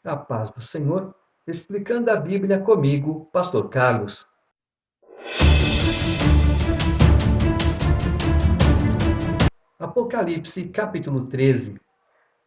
A paz do Senhor, explicando a Bíblia comigo, Pastor Carlos. Apocalipse capítulo 13.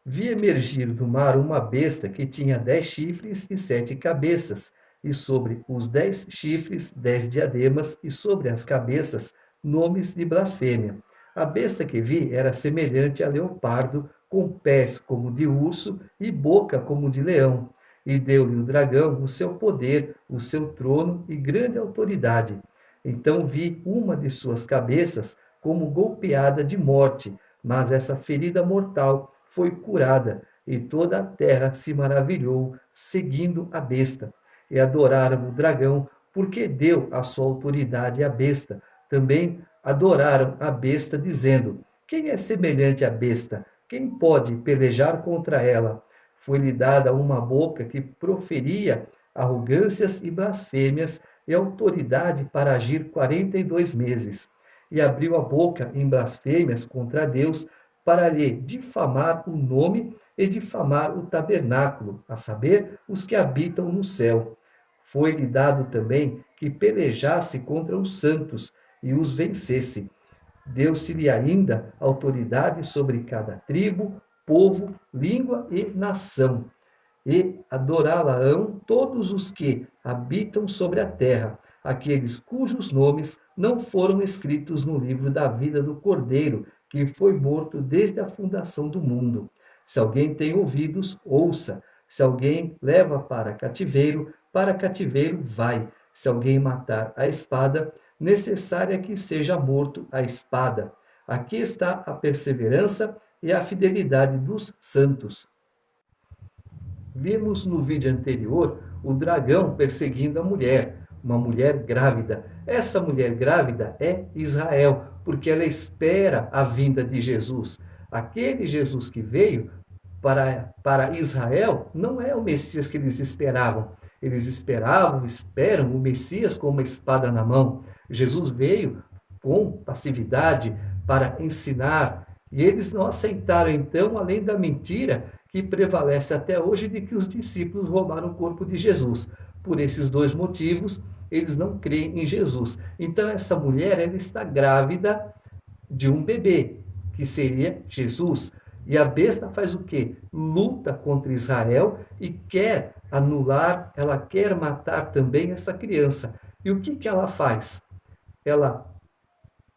Vi emergir do mar uma besta que tinha 10 chifres e 7 cabeças, e sobre os 10 chifres 10 diademas, e sobre as cabeças nomes de blasfêmia. A besta que vi era semelhante a leopardo, com pés como de urso e boca como de leão. E deu-lhe o dragão o seu poder, o seu trono e grande autoridade. Então vi uma de suas cabeças como golpeada de morte, mas essa ferida mortal foi curada, e toda a terra se maravilhou, seguindo a besta. E adoraram o dragão, porque deu a sua autoridade à besta. Também adoraram a besta, dizendo: Quem é semelhante à besta? Quem pode pelejar contra ela? Foi-lhe dada uma boca que proferia arrogâncias e blasfêmias, e autoridade para agir 42 meses. E abriu a boca em blasfêmias contra Deus, para lhe difamar o nome e difamar o tabernáculo, a saber, os que habitam no céu. Foi-lhe dado também que pelejasse contra os santos e os vencesse. Deu-se-lhe ainda autoridade sobre cada tribo, povo, língua e nação. E adorá-la-ão todos os que habitam sobre a terra, aqueles cujos nomes não foram escritos no livro da vida do Cordeiro, que foi morto desde a fundação do mundo. Se alguém tem ouvidos, ouça. Se alguém leva para cativeiro vai. Se alguém matar a espada, necessária que seja morto a espada. Aqui está a perseverança e a fidelidade dos santos. Vimos no vídeo anterior o dragão perseguindo a mulher, uma mulher grávida. Essa mulher grávida é Israel, porque ela espera a vinda de Jesus. Aquele Jesus que veio para Israel não é o Messias que eles esperavam. Eles esperam o Messias com uma espada na mão. Jesus veio com passividade para ensinar. E eles não aceitaram, então, além da mentira que prevalece até hoje, de que os discípulos roubaram o corpo de Jesus. Por esses dois motivos, eles não creem em Jesus. Então, essa mulher, ela está grávida de um bebê, que seria Jesus. E a besta faz o quê? Luta contra Israel e quer anular, ela quer matar também essa criança. E o que ela faz?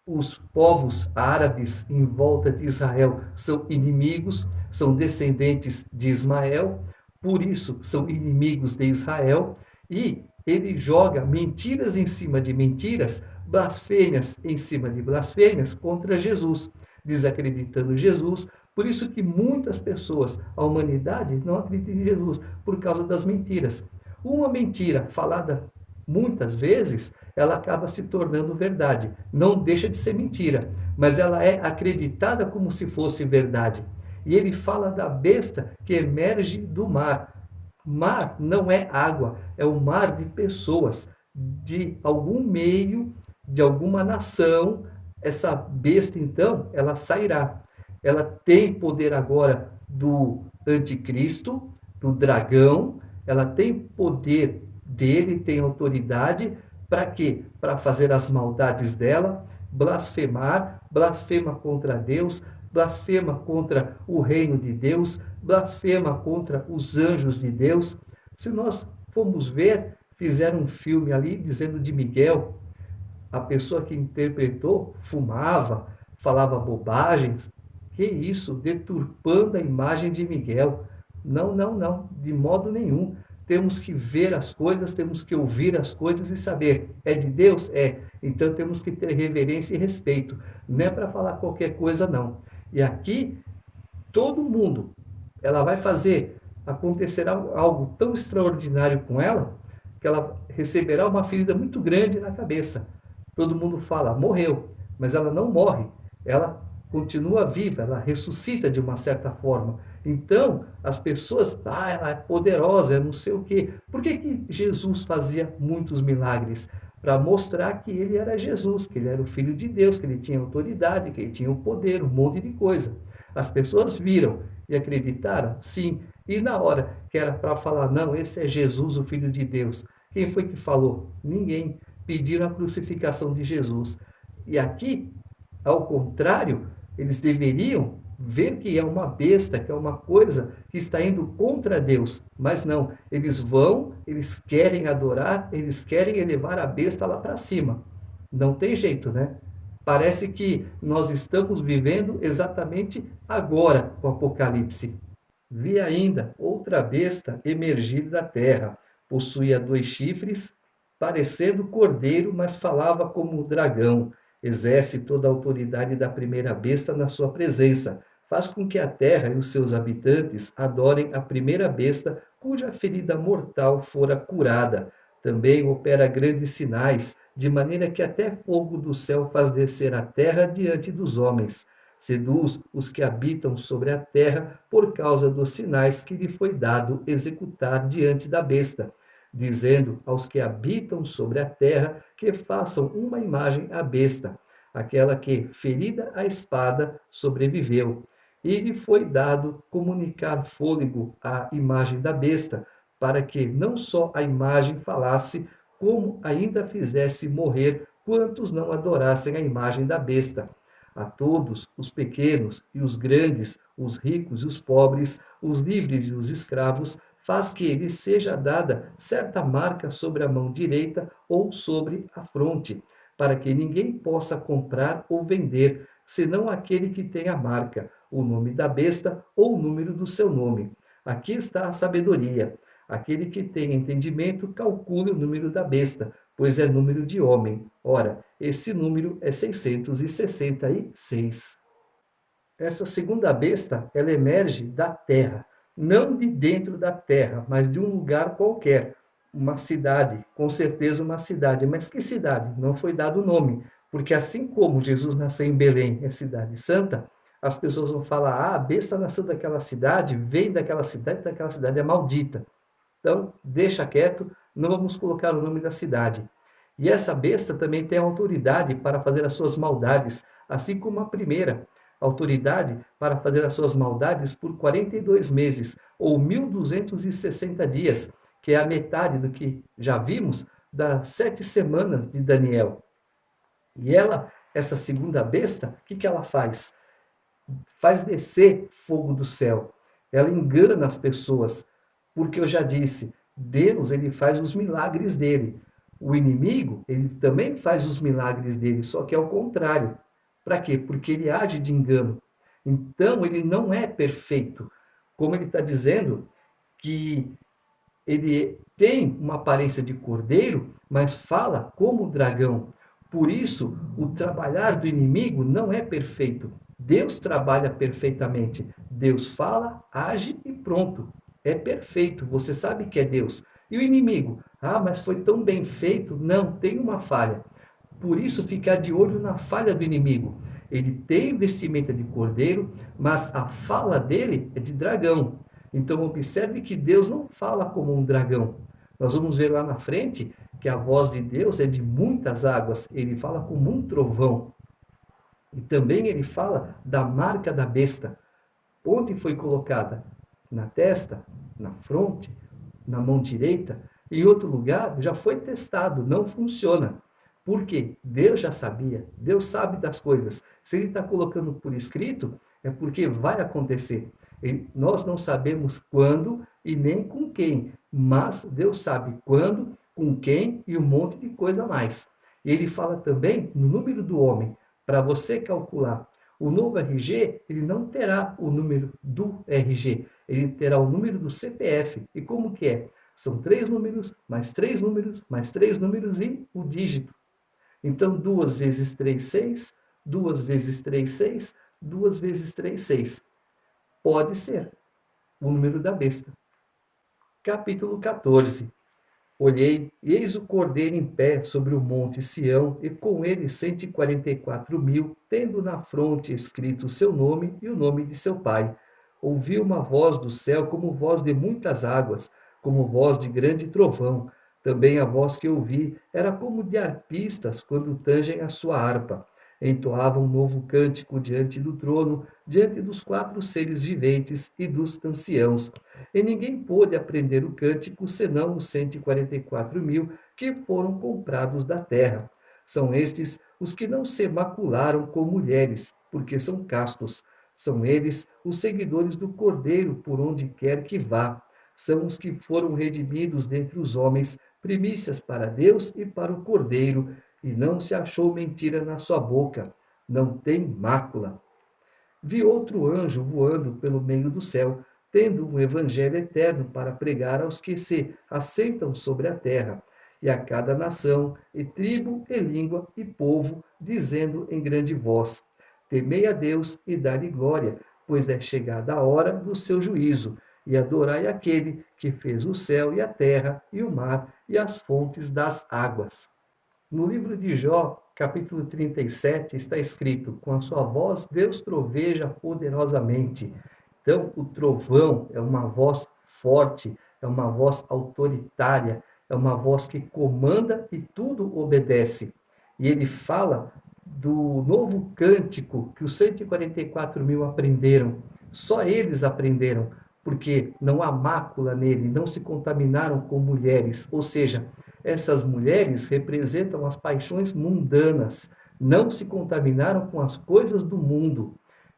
Os povos árabes em volta de Israel são inimigos, são descendentes de Ismael, por isso são inimigos de Israel, e ele joga mentiras em cima de mentiras, blasfêmias em cima de blasfêmias contra Jesus, desacreditando Jesus. Por isso que muitas pessoas, a humanidade, não acredita em Jesus, por causa das mentiras. Uma mentira falada muitas vezes, ela acaba se tornando verdade. Não deixa de ser mentira, mas ela é acreditada como se fosse verdade. E ele fala da besta que emerge do mar. Mar não é água, é o mar de pessoas, de algum meio, de alguma nação. Essa besta, então, ela sairá. Ela tem poder agora do anticristo, do dragão, ela tem poder dele, tem autoridade. Para quê? Para fazer as maldades dela, blasfemar, blasfema contra Deus, blasfema contra o reino de Deus, blasfema contra os anjos de Deus. Se nós formos ver, fizeram um filme ali dizendo de Miguel, a pessoa que interpretou fumava, falava bobagens. Que isso? Deturpando a imagem de Miguel. Não, não, não, de modo nenhum. Temos que ver as coisas, temos que ouvir as coisas e saber, é de Deus? É. Então temos que ter reverência e respeito. Não é para falar qualquer coisa, não. E aqui, todo mundo, ela vai fazer, acontecerá algo tão extraordinário com ela, que ela receberá uma ferida muito grande na cabeça. Todo mundo fala, morreu, mas ela não morre, ela continua viva, ela ressuscita de uma certa forma. Então, as pessoas, ela é poderosa, é não sei o quê. Por que Jesus fazia muitos milagres? Para mostrar que ele era Jesus, que ele era o Filho de Deus, que ele tinha autoridade, que ele tinha o poder, um monte de coisa. As pessoas viram e acreditaram? Sim. E na hora que era para falar, não, esse é Jesus, o Filho de Deus, quem foi que falou? Ninguém. Pediram a crucificação de Jesus. E aqui, ao contrário, eles deveriam ver que é uma besta, que é uma coisa que está indo contra Deus. Mas não, eles vão, eles querem adorar, eles querem elevar a besta lá para cima. Não tem jeito, né? Parece que nós estamos vivendo exatamente agora o Apocalipse. Vi ainda outra besta emergir da terra. Possuía 2 chifres, parecendo cordeiro, mas falava como dragão. Exerce toda a autoridade da primeira besta na sua presença. Faz com que a terra e os seus habitantes adorem a primeira besta, cuja ferida mortal fora curada. Também opera grandes sinais, de maneira que até fogo do céu faz descer a terra diante dos homens. Seduz os que habitam sobre a terra por causa dos sinais que lhe foi dado executar diante da besta, dizendo aos que habitam sobre a terra que façam uma imagem à besta, aquela que, ferida a espada, sobreviveu. E lhe foi dado comunicar fôlego à imagem da besta, para que não só a imagem falasse, como ainda fizesse morrer quantos não adorassem a imagem da besta. A todos, os pequenos e os grandes, os ricos e os pobres, os livres e os escravos, faz que lhes seja dada certa marca sobre a mão direita ou sobre a fronte, para que ninguém possa comprar ou vender, senão aquele que tem a marca, o nome da besta ou o número do seu nome. Aqui está a sabedoria. Aquele que tem entendimento, calcule o número da besta, pois é número de homem. Ora, esse número é 666. Essa segunda besta, ela emerge da terra, não de dentro da terra, mas de um lugar qualquer, uma cidade, com certeza uma cidade. Mas que cidade? Não foi dado o nome, porque assim como Jesus nasceu em Belém, é cidade santa, as pessoas vão falar, ah, a besta nasceu daquela cidade, veio daquela cidade é maldita. Então, deixa quieto, não vamos colocar o nome da cidade. E essa besta também tem autoridade para fazer as suas maldades, assim como a primeira. Autoridade para fazer as suas maldades por 42 meses, ou 1260 dias, que é a metade do que já vimos das 7 semanas de Daniel. E ela, essa segunda besta, o que ela faz? Faz descer fogo do céu. Ela engana as pessoas, porque eu já disse, Deus ele faz os milagres dele. O inimigo, ele também faz os milagres dele, só que é o contrário. Para quê? Porque ele age de engano. Então, ele não é perfeito. Como ele está dizendo que ele tem uma aparência de cordeiro, mas fala como dragão. Por isso, o trabalhar do inimigo não é perfeito. Deus trabalha perfeitamente. Deus fala, age e pronto. É perfeito. Você sabe que é Deus. E o inimigo? Ah, mas foi tão bem feito. Não, tem uma falha. Por isso, ficar de olho na falha do inimigo. Ele tem vestimenta de cordeiro, mas a fala dele é de dragão. Então, observe que Deus não fala como um dragão. Nós vamos ver lá na frente que a voz de Deus é de muitas águas. Ele fala como um trovão. E também ele fala da marca da besta. Onde foi colocada? Na testa, na fronte, na mão direita. Em outro lugar, já foi testado, não funciona. Por quê? Deus já sabia, Deus sabe das coisas. Se ele está colocando por escrito, é porque vai acontecer. Nós não sabemos quando e nem com quem, mas Deus sabe quando, com quem e um monte de coisa a mais. E ele fala também no número do homem, para você calcular. O novo RG, ele não terá o número do RG, ele terá o número do CPF. E como que é? São 3 números, mais 3 números, mais 3 números e o dígito. Então, 2 vezes 3, 6, 2 vezes 3, 6, 2 vezes 3, 6. Pode ser o número da besta. Capítulo 14. Olhei, e eis o cordeiro em pé sobre o monte Sião, e com ele 144.000, tendo na fronte escrito o seu nome e o nome de seu pai. Ouvi uma voz do céu como voz de muitas águas, como voz de grande trovão. Também a voz que ouvi era como de arpistas quando tangem a sua harpa. Entoavam um novo cântico diante do trono, diante dos 4 seres viventes e dos anciãos. E ninguém pôde aprender o cântico senão os 144.000 que foram comprados da terra. São estes os que não se macularam com mulheres, porque são castos. São eles os seguidores do Cordeiro por onde quer que vá. São os que foram redimidos dentre os homens, primícias para Deus e para o Cordeiro, e não se achou mentira na sua boca. Não tem mácula. Vi outro anjo voando pelo meio do céu, tendo um evangelho eterno para pregar aos que se assentam sobre a terra, e a cada nação, e tribo, e língua, e povo, dizendo em grande voz: Temei a Deus e dai-lhe glória, pois é chegada a hora do seu juízo, e adorai aquele que fez o céu e a terra, e o mar, e as fontes das águas. No livro de Jó, capítulo 37, está escrito: Com a sua voz Deus troveja poderosamente. Então, o trovão é uma voz forte, é uma voz autoritária, é uma voz que comanda e tudo obedece. E ele fala do novo cântico que os 144.000 aprenderam. Só eles aprenderam, porque não há mácula nele, não se contaminaram com mulheres, ou seja, essas mulheres representam as paixões mundanas, não se contaminaram com as coisas do mundo.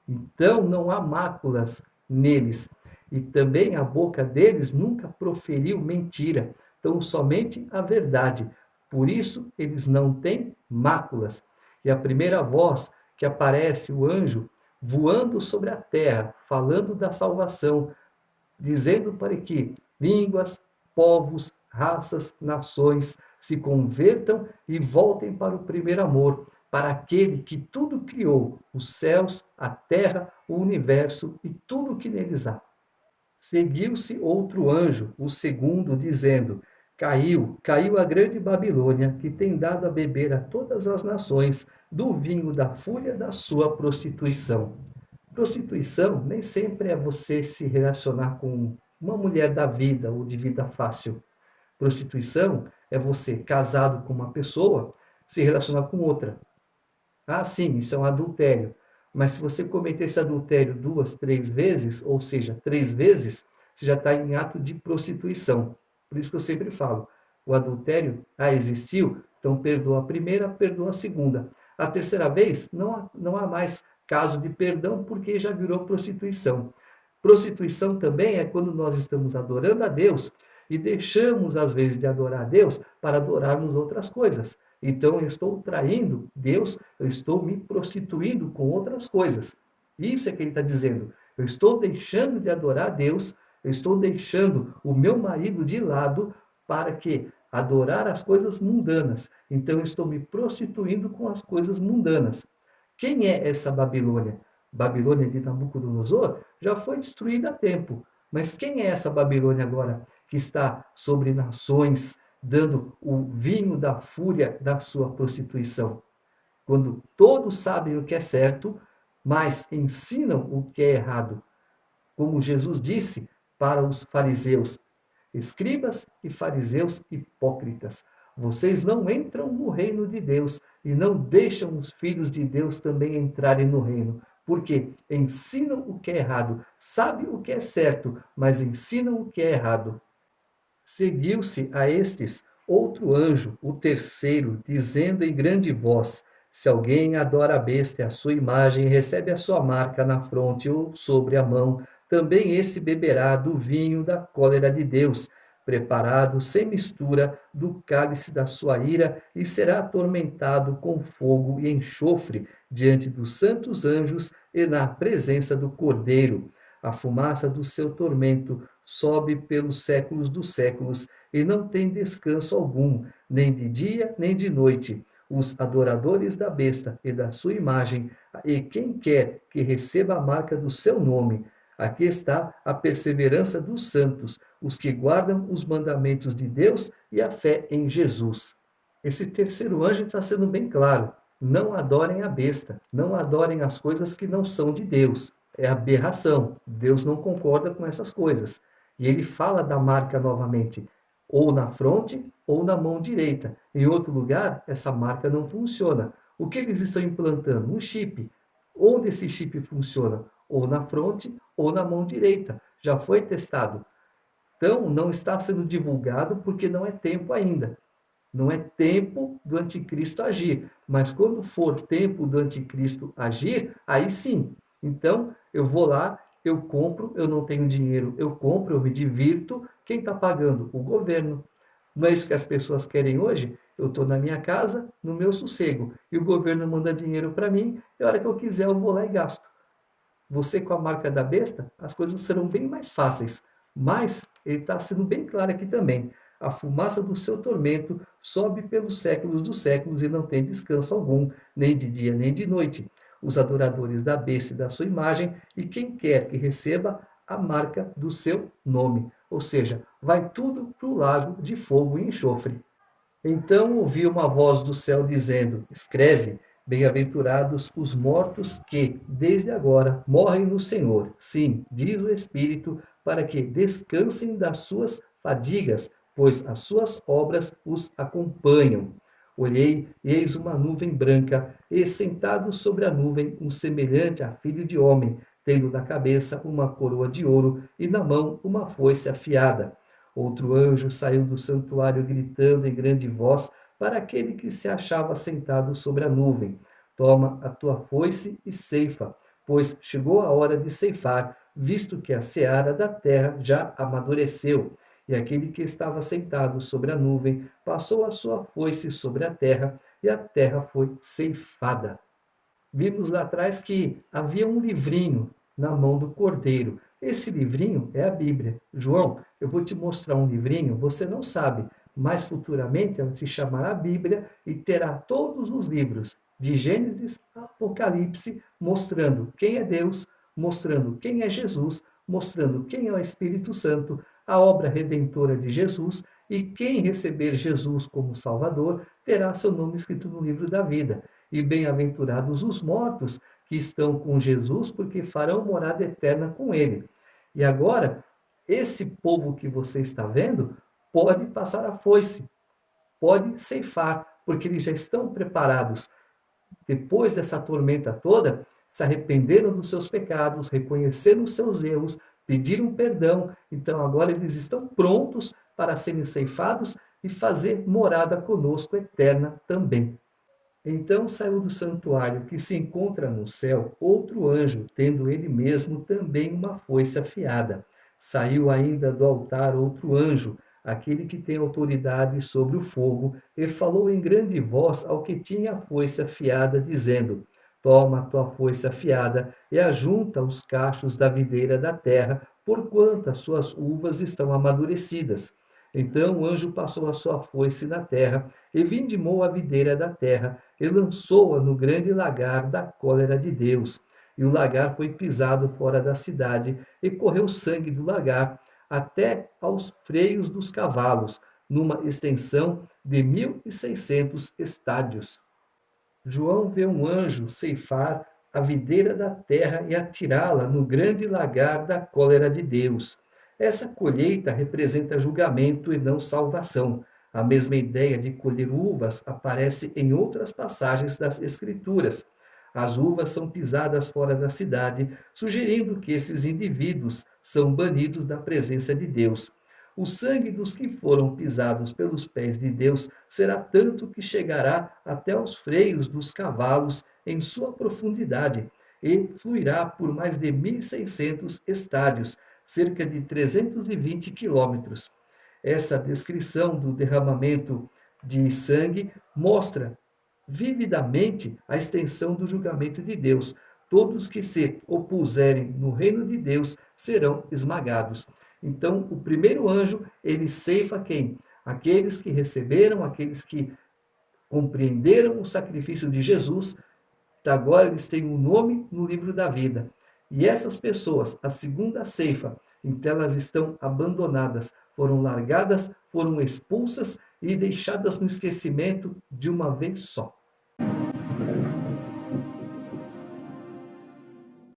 Então não há máculas neles. E também a boca deles nunca proferiu mentira, então somente a verdade. Por isso eles não têm máculas. E a primeira voz que aparece, o anjo, voando sobre a terra, falando da salvação, dizendo para que línguas, povos, raças, nações se convertam e voltem para o primeiro amor, para aquele que tudo criou, os céus, a terra, o universo e tudo o que neles há. Seguiu-se outro anjo, o segundo, dizendo: Caiu a grande Babilônia, que tem dado a beber a todas as nações do vinho da fúria da sua prostituição. Prostituição nem sempre é você se relacionar com uma mulher da vida ou de vida fácil. Prostituição é você, casado com uma pessoa, se relacionar com outra. Ah, sim, isso é um adultério. Mas se você cometer esse adultério 2, 3 vezes, ou seja, 3 vezes, você já está em ato de prostituição. Por isso que eu sempre falo, o adultério, existiu, então perdoa a primeira, perdoa a segunda. A terceira vez, não há mais caso de perdão, porque já virou prostituição. Prostituição também é quando nós estamos adorando a Deus e deixamos, às vezes, de adorar a Deus para adorarmos outras coisas. Então, eu estou traindo Deus, eu estou me prostituindo com outras coisas. Isso é que ele está dizendo. Eu estou deixando de adorar a Deus, eu estou deixando o meu marido de lado para que adorar as coisas mundanas. Então, eu estou me prostituindo com as coisas mundanas. Quem é essa Babilônia? Babilônia de Nabucodonosor já foi destruída há tempo. Mas quem é essa Babilônia agora que está sobre nações, dando o vinho da fúria da sua prostituição? Quando todos sabem o que é certo, mas ensinam o que é errado. Como Jesus disse para os fariseus: Escribas e fariseus hipócritas, vocês não entram no reino de Deus e não deixam os filhos de Deus também entrarem no reino, porque ensinam o que é errado, sabem o que é certo, mas ensinam o que é errado. Seguiu-se a estes outro anjo, o terceiro, dizendo em grande voz: Se alguém adora a besta e a sua imagem, e recebe a sua marca na fronte ou sobre a mão, também esse beberá do vinho da cólera de Deus, preparado sem mistura do cálice da sua ira, e será atormentado com fogo e enxofre diante dos santos anjos e na presença do Cordeiro. A fumaça do seu tormento sobe pelos séculos dos séculos e não tem descanso algum, nem de dia nem de noite. Os adoradores da besta e da sua imagem, e quem quer que receba a marca do seu nome. Aqui está a perseverança dos santos, os que guardam os mandamentos de Deus e a fé em Jesus. Esse terceiro anjo está sendo bem claro. Não adorem a besta, não adorem as coisas que não são de Deus. É aberração. Deus não concorda com essas coisas. E ele fala da marca novamente, ou na fronte ou na mão direita. Em outro lugar, essa marca não funciona. O que eles estão implantando? Um chip. Onde esse chip funciona? Ou na fronte ou na mão direita. Já foi testado. Então, não está sendo divulgado porque não é tempo ainda. Não é tempo do anticristo agir. Mas quando for tempo do anticristo agir, aí sim. Então, eu vou lá, eu compro, eu não tenho dinheiro, eu compro, eu me divirto. Quem está pagando? O governo. Não é isso que as pessoas querem hoje? Eu estou na minha casa, no meu sossego, e o governo manda dinheiro para mim, e a hora que eu quiser eu vou lá e gasto. Você com a marca da besta, as coisas serão bem mais fáceis. Mas ele está sendo bem claro aqui também. A fumaça do seu tormento sobe pelos séculos dos séculos e não tem descanso algum, nem de dia nem de noite. Os adoradores da besta e da sua imagem, e quem quer que receba a marca do seu nome. Ou seja, vai tudo para o lago de fogo e enxofre. Então ouvi uma voz do céu dizendo: Escreve, bem-aventurados os mortos que, desde agora, morrem no Senhor. Sim, diz o Espírito, para que descansem das suas fadigas, pois as suas obras os acompanham. Olhei, e eis uma nuvem branca, e sentado sobre a nuvem, um semelhante a filho de homem, tendo na cabeça uma coroa de ouro e na mão uma foice afiada. Outro anjo saiu do santuário gritando em grande voz para aquele que se achava sentado sobre a nuvem: Toma a tua foice e ceifa, pois chegou a hora de ceifar, visto que a seara da terra já amadureceu. E aquele que estava sentado sobre a nuvem passou a sua foice sobre a terra, e a terra foi ceifada. Vimos lá atrás que havia um livrinho na mão do cordeiro. Esse livrinho é a Bíblia. João, eu vou te mostrar um livrinho, você não sabe, mas futuramente ela se chamará Bíblia e terá todos os livros, de Gênesis a Apocalipse, mostrando quem é Deus, mostrando quem é Jesus, mostrando quem é o Espírito Santo, a obra redentora de Jesus, e quem receber Jesus como Salvador terá seu nome escrito no livro da vida. E bem-aventurados os mortos que estão com Jesus, porque farão morada eterna com ele. E agora, esse povo que você está vendo pode passar a foice, pode ceifar, porque eles já estão preparados. Depois dessa tormenta toda, se arrependeram dos seus pecados, reconheceram os seus erros, pediram perdão. Então agora eles estão prontos para serem ceifados e fazer morada conosco eterna também. Então saiu do santuário que se encontra no céu outro anjo, tendo ele mesmo também uma foice afiada. Saiu ainda do altar outro anjo, aquele que tem autoridade sobre o fogo, e falou em grande voz ao que tinha a foice afiada, dizendo: Toma a tua foice afiada e ajunta os cachos da videira da terra, porquanto as suas uvas estão amadurecidas. Então o anjo passou a sua foice na terra, e vindimou a videira da terra, e lançou-a no grande lagar da cólera de Deus. E o lagar foi pisado fora da cidade, e correu sangue do lagar até aos freios dos cavalos, numa extensão de 1.600 estádios. João vê um anjo ceifar a videira da terra e atirá-la no grande lagar da cólera de Deus. Essa colheita representa julgamento e não salvação. A mesma ideia de colher uvas aparece em outras passagens das Escrituras. As uvas são pisadas fora da cidade, sugerindo que esses indivíduos são banidos da presença de Deus. O sangue dos que foram pisados pelos pés de Deus será tanto que chegará até os freios dos cavalos em sua profundidade e fluirá por mais de 1.600 estádios, cerca de 320 quilômetros. Essa descrição do derramamento de sangue mostra vividamente a extensão do julgamento de Deus. Todos que se opuserem no reino de Deus serão esmagados. Então, o primeiro anjo, ele ceifa quem? Aqueles que receberam, aqueles que compreenderam o sacrifício de Jesus, agora eles têm um nome no livro da vida. E essas pessoas, a segunda ceifa, então elas estão abandonadas, foram largadas, foram expulsas e deixadas no esquecimento de uma vez só.